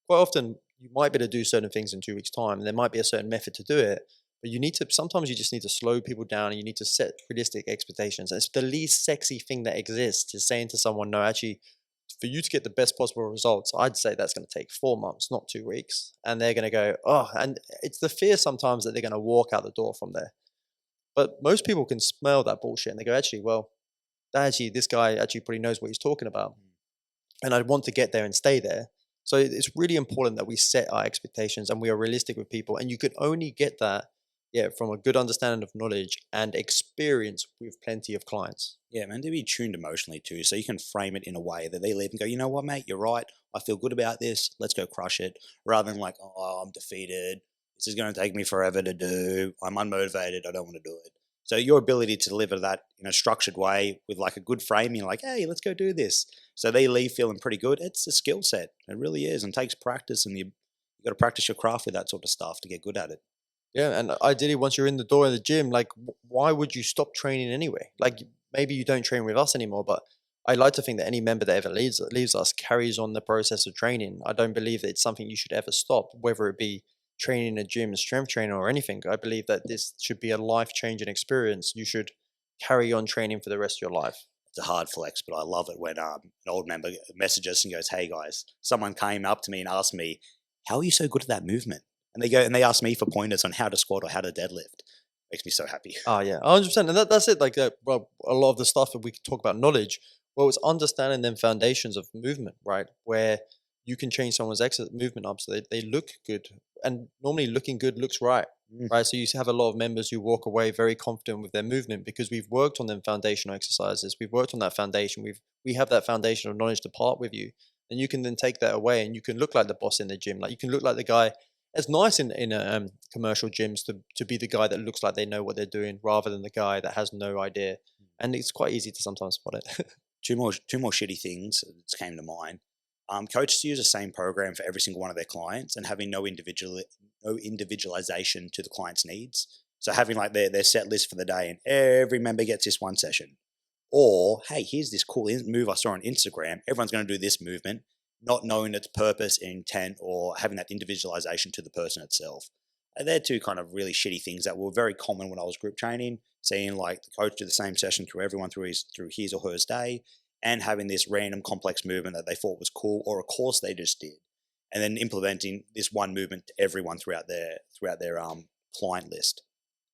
Speaker 2: quite often you might be able to do certain things in 2 weeks' time, and there might be a certain method to do it. But you need to sometimes you just need to slow people down, and you need to set realistic expectations. And it's the least sexy thing that exists is saying to someone, "No, actually, for you to get the best possible results, I'd say that's going to take 4 months, not 2 weeks." And they're going to go, "Oh," and it's the fear sometimes that they're going to walk out the door from there. But most people can smell that bullshit, and they go, "Actually, well, actually, this guy actually pretty knows what he's talking about, and I want to get there and stay there." So it's really important that we set our expectations and we are realistic with people. And you can only get that, yeah, from a good understanding of knowledge and experience with plenty of clients.
Speaker 1: Yeah, man, to be tuned emotionally too, so you can frame it in a way that they leave and go, you know what, mate, you're right. I feel good about this. Let's go crush it, rather than like, oh, I'm defeated. This is going to take me forever to do. I'm unmotivated. I don't want to do it. So your ability to deliver that in a structured way with like a good framing, like, hey, let's go do this. So they leave feeling pretty good. It's a skill set. It really is, and takes practice, and you got to practice your craft with that sort of stuff to get good at it.
Speaker 2: Yeah, and ideally, once you're in the door of the gym, like, why would you stop training anyway? Like, maybe you don't train with us anymore, but I like to think that any member that ever leaves us carries on the process of training. I don't believe that it's something you should ever stop, whether it be training in a gym, strength training, or anything. I believe that this should be a life changing experience. You should carry on training for the rest of your life.
Speaker 1: It's a hard flex, but I love it when an old member messages us and goes, "Hey guys, someone came up to me and asked me, how are you so good at that movement?" And they ask me for pointers on how to squat or how to deadlift. Makes me so happy.
Speaker 2: Ah, yeah, 100%. And that's it. Like, well, a lot of the stuff that we talk about knowledge, well, it's understanding them foundations of movement, right? Where you can change someone's movement up so they look good. And normally looking good looks right,
Speaker 1: Mm.
Speaker 2: right? So you have a lot of members who walk away very confident with their movement because we've worked on them foundational exercises. We've worked on that foundation. We have that foundation of knowledge to part with you. And you can then take that away and you can look like the boss in the gym. Like you can look like the guy. It's nice in commercial gyms to be the guy that looks like they know what they're doing rather than the guy that has no idea. And it's quite easy to sometimes spot it.
Speaker 1: Two more shitty things that just came to mind. Coaches use the same program for every single one of their clients and having no individualization to the client's needs. So having like their set list for the day and every member gets this one session. Or, hey, here's this cool move I saw on Instagram. Everyone's going to do this movement. not knowing its purpose, intent, or having that individualization to the person itself. And they're two kind of really shitty things that were very common when I was group training, seeing like the coach do the same session through everyone through his or her day, and having this random complex movement that they thought was cool, or a course they just did, and then implementing this one movement to everyone throughout their client list.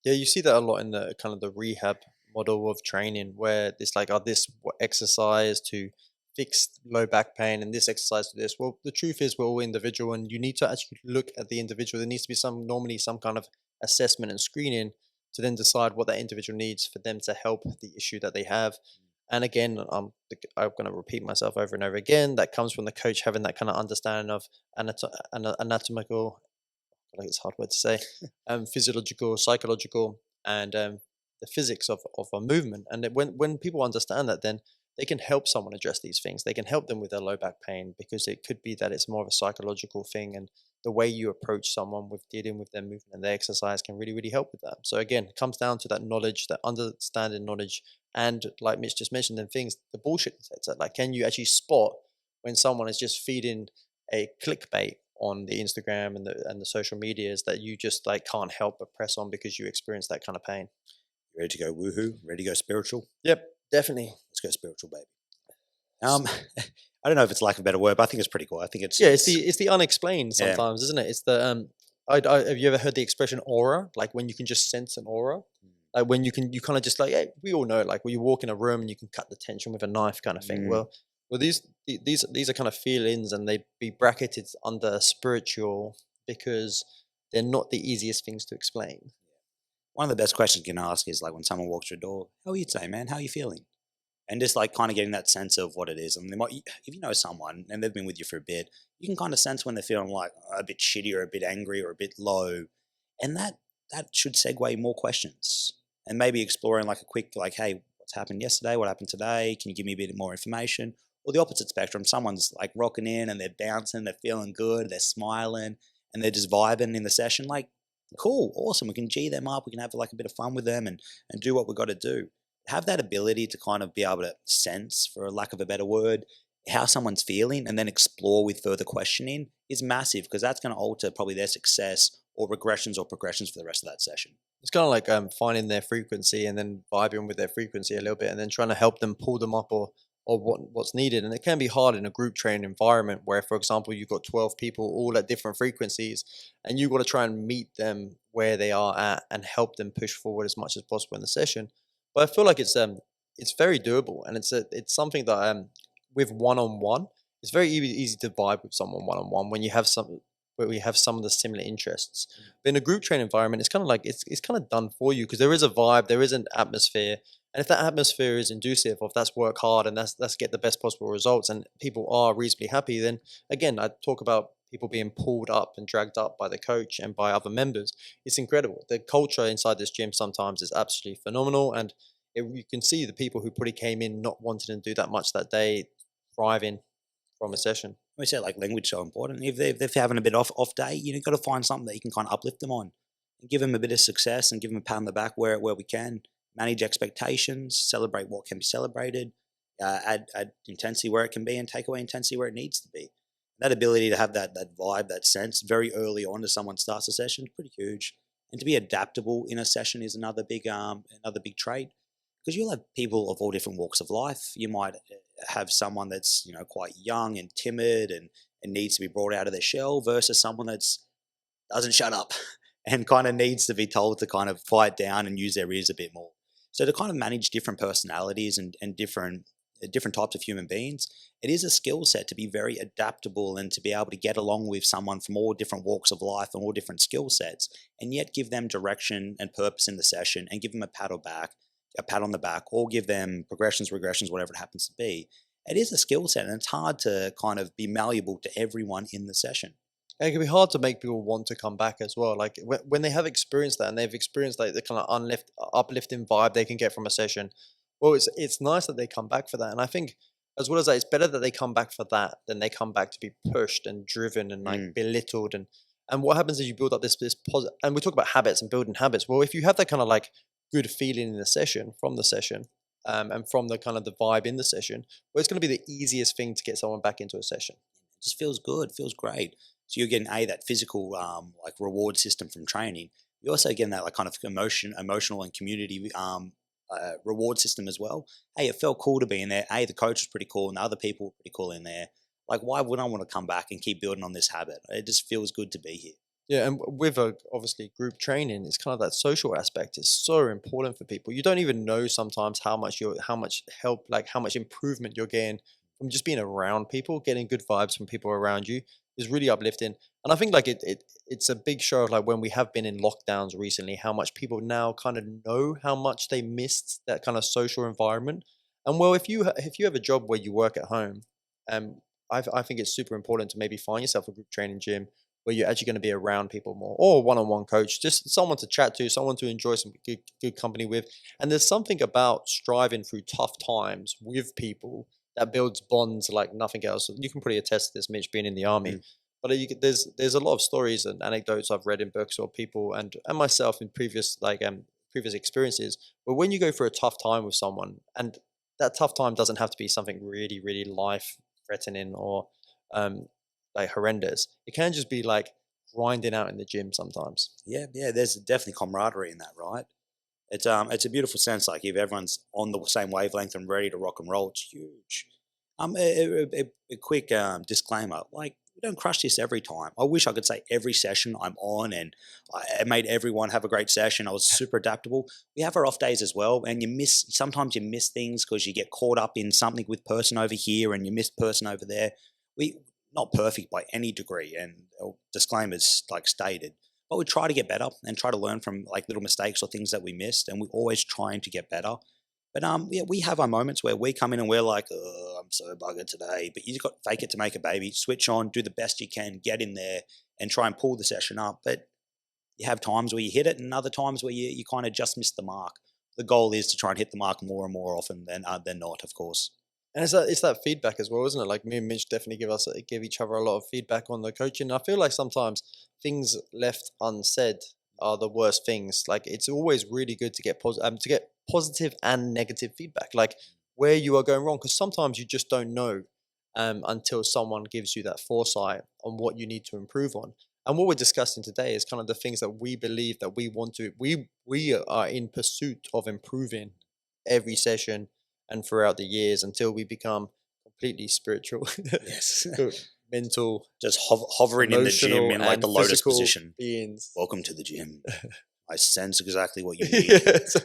Speaker 2: Yeah, you see that a lot in the kind of the rehab model of training, where it's like, oh, this exercise to fix low back pain and this exercise to this. Well, the truth is, we're all individual, and you need to actually look at the individual. There needs to be normally some kind of assessment and screening to then decide what that individual needs for them to help the issue that they have. And again, I'm going to repeat myself over and over again. That comes from the coach having that kind of understanding of anatomical, like it's a hard word to say, physiological, psychological, and the physics of a movement. And when people understand that, then they can help someone address these things. They can help them with their low back pain, because it could be that it's more of a psychological thing, and the way you approach someone with dealing with their movement and their exercise can really, really help with that. So again, it comes down to that knowledge, that understanding knowledge, and like Mitch just mentioned, them things, the bullshit detector. Like, can you actually spot when someone is just feeding a clickbait on the Instagram and the social medias that you just like can't help but press on because you experience that kind of pain?
Speaker 1: Ready to go woohoo? Ready to go spiritual?
Speaker 2: Yep, definitely.
Speaker 1: Let's go spiritual, baby. I don't know if it's lack of a better word, but I think it's pretty cool. I think
Speaker 2: Yeah, it's the unexplained
Speaker 1: yeah.
Speaker 2: sometimes, isn't it? It's the have you ever heard the expression aura? Like when you can just sense an aura, like when you kind of just like, hey, we all know, like when you walk in a room and you can cut the tension with a knife, kind of thing.
Speaker 1: Mm.
Speaker 2: Well, these are kind of feelings, and they be bracketed under spiritual because they're not the easiest things to explain.
Speaker 1: One of the best questions you can ask is like when someone walks through a door, how are you today, man? How are you feeling? And just like kind of getting that sense of what it is. And they might, if you know someone and they've been with you for a bit, you can kind of sense when they're feeling like a bit shitty or a bit angry or a bit low. And that should segue more questions, and maybe exploring like a quick, like, hey, what's happened yesterday? What happened today? Can you give me a bit more information? Or the opposite spectrum, someone's like rocking in and they're bouncing, they're feeling good, they're smiling, and they're just vibing in the session. Like, cool, awesome. We can G them up. We can have like a bit of fun with them and do what we got to do. Have that ability to kind of be able to sense, for a lack of a better word, how someone's feeling, and then explore with further questioning is massive, because that's going to alter probably their success or regressions or progressions for the rest of that session.
Speaker 2: It's kind of like finding their frequency and then vibing with their frequency a little bit, and then trying to help them pull them up, or what's needed. And it can be hard in a group training environment where, for example, you've got 12 people all at different frequencies, and you've got to try and meet them where they are at and help them push forward as much as possible in the session. But I feel like it's very doable, and it's something that with one on one, it's very easy to vibe with someone one on one when you have some where we have some of the similar interests. But in a group train environment, it's kind of like it's kind of done for you, because there is a vibe, there is an atmosphere, and if that atmosphere is inducive of that's work hard and that's get the best possible results, and people are reasonably happy, then again, I talk about people being pulled up and dragged up by the coach and by other members. It's incredible. The culture inside this gym sometimes is absolutely phenomenal, and you can see the people who probably came in not wanting to do that much that day thriving from a session.
Speaker 1: We said like language so important. If they're having a bit off day, you've got to find something that you can kind of uplift them on, and give them a bit of success, and give them a pat on the back where we can. Manage expectations, celebrate what can be celebrated, add intensity where it can be, and take away intensity where it needs to be. That ability to have that vibe, that sense very early on as someone starts a session is pretty huge. And to be adaptable in a session is another big trait, because you'll have people of all different walks of life. You might have someone that's quite young and timid and needs to be brought out of their shell, versus someone that's doesn't shut up and kind of needs to be told to kind of quiet down and use their ears a bit more. So to kind of manage different personalities and different types of human beings, it is a skill set to be very adaptable and to be able to get along with someone from all different walks of life and all different skill sets, and yet give them direction and purpose in the session, and give them a pat on the back, or give them progressions, regressions, whatever it happens to be. It is a skill set, and it's hard to kind of be malleable to everyone in the session.
Speaker 2: And it can be hard to make people want to come back as well. Like when they have experienced that, and they've experienced like the kind of uplifting vibe they can get from a session. Well, it's nice that they come back for that. And I think, as well as that, it's better that they come back for that than they come back to be pushed and driven and like belittled. And what happens is you build up this positive. And we talk about habits and building habits. Well, if you have that kind of like good feeling in the session, from the session, and from the kind of the vibe in the session, well, it's going to be the easiest thing to get someone back into a session.
Speaker 1: It just feels good, feels great. So you're getting that physical like reward system from training. You're also getting that like kind of emotional and community reward system as well. Hey, it felt cool to be in there. Hey, the coach was pretty cool and the other people were pretty cool in there. Like, why would I want to come back and keep building on this habit? It just feels good to be here.
Speaker 2: Yeah, and with a obviously group training, it's kind of that social aspect is so important for people. You don't even know sometimes how much help, like how much improvement you're getting from just being around people, getting good vibes from people around you is really uplifting. And I think like it's a big show of like when we have been in lockdowns recently, how much people now kind of know how much they missed that kind of social environment. And well, if you have a job where you work at home, um, I think it's super important to maybe find yourself a group training gym where you're actually going to be around people more, or one-on-one coach, just someone to chat to, someone to enjoy some good company with. And there's something about striving through tough times with people that builds bonds like nothing else. You can probably attest to this, Mitch, being in the army.
Speaker 1: Mm.
Speaker 2: But there's a lot of stories and anecdotes I've read in books or people and myself in previous experiences where when you go through a tough time with someone, and that tough time doesn't have to be something really really life threatening or um, like horrendous. It can just be like grinding out in the gym sometimes.
Speaker 1: Yeah, yeah. There's definitely camaraderie in that, right? It's a beautiful sense. Like if everyone's on the same wavelength and ready to rock and roll, it's huge. A quick disclaimer: like we don't crush this every time. I wish I could say every session I'm on and I made everyone have a great session. I was super adaptable. We have our off days as well, and sometimes you miss things because you get caught up in something with person over here and you miss person over there. We not perfect by any degree, and disclaimers like stated, but we try to get better and try to learn from like little mistakes or things that we missed, and we're always trying to get better. But yeah, we have our moments where we come in and we're like, oh, I'm so buggered today. But you just got to fake it to make a baby, switch on, do the best you can, get in there and try and pull the session up. But you have times where you hit it and other times where you kind of just miss the mark. The goal is to try and hit the mark more and more often than not, of course.
Speaker 2: And it's that feedback as well, isn't it? Like me and Mitch definitely give each other a lot of feedback on the coaching. I feel like sometimes things left unsaid are the worst things. Like it's always really good to get positive and negative feedback, like where you are going wrong, because sometimes you just don't know until someone gives you that foresight on what you need to improve on. And what we're discussing today is kind of the things that we believe that we are in pursuit of improving every session and throughout the years until we become completely spiritual,
Speaker 1: Yes.
Speaker 2: mental,
Speaker 1: Just hovering in the gym
Speaker 2: emotional,
Speaker 1: in like
Speaker 2: and
Speaker 1: the lotus
Speaker 2: physical
Speaker 1: position.
Speaker 2: beings.
Speaker 1: Welcome to the gym. I sense exactly what you need.
Speaker 2: Yes.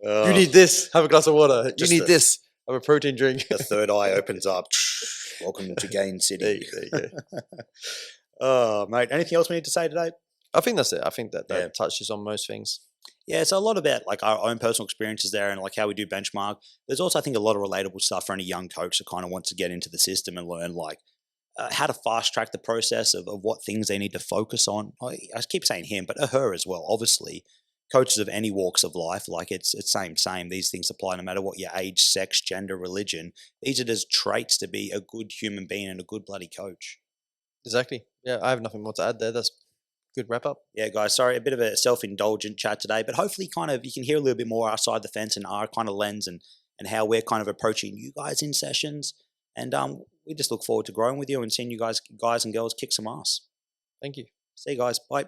Speaker 2: You need this. Have a glass of water. You
Speaker 1: Just
Speaker 2: need
Speaker 1: the-
Speaker 2: this. Have a protein drink.
Speaker 1: The third eye opens up. Welcome to Gain
Speaker 2: There
Speaker 1: City.
Speaker 2: you go.
Speaker 1: Oh, mate. Anything else we need to say today?
Speaker 2: I think that's it. I think that
Speaker 1: Yeah.
Speaker 2: touches on most things.
Speaker 1: Yeah, so a lot about like our own personal experiences there and like how we do benchmark. There's also, I think, a lot of relatable stuff for any young coach that kind of wants to get into the system and learn like how to fast track the process of what things they need to focus on. I keep saying him, but her as well. Obviously, coaches of any walks of life, like it's same. These things apply no matter what your age, sex, gender, religion. These are just traits to be a good human being and a good bloody coach.
Speaker 2: Exactly. Yeah, I have nothing more to add there. That's good wrap up.
Speaker 1: Yeah, guys, sorry, a bit of a self-indulgent chat today, but hopefully kind of you can hear a little bit more outside the fence and our kind of lens and how we're kind of approaching you guys in sessions. And we just look forward to growing with you and seeing you guys and girls kick some ass.
Speaker 2: Thank you.
Speaker 1: See you guys. Bye.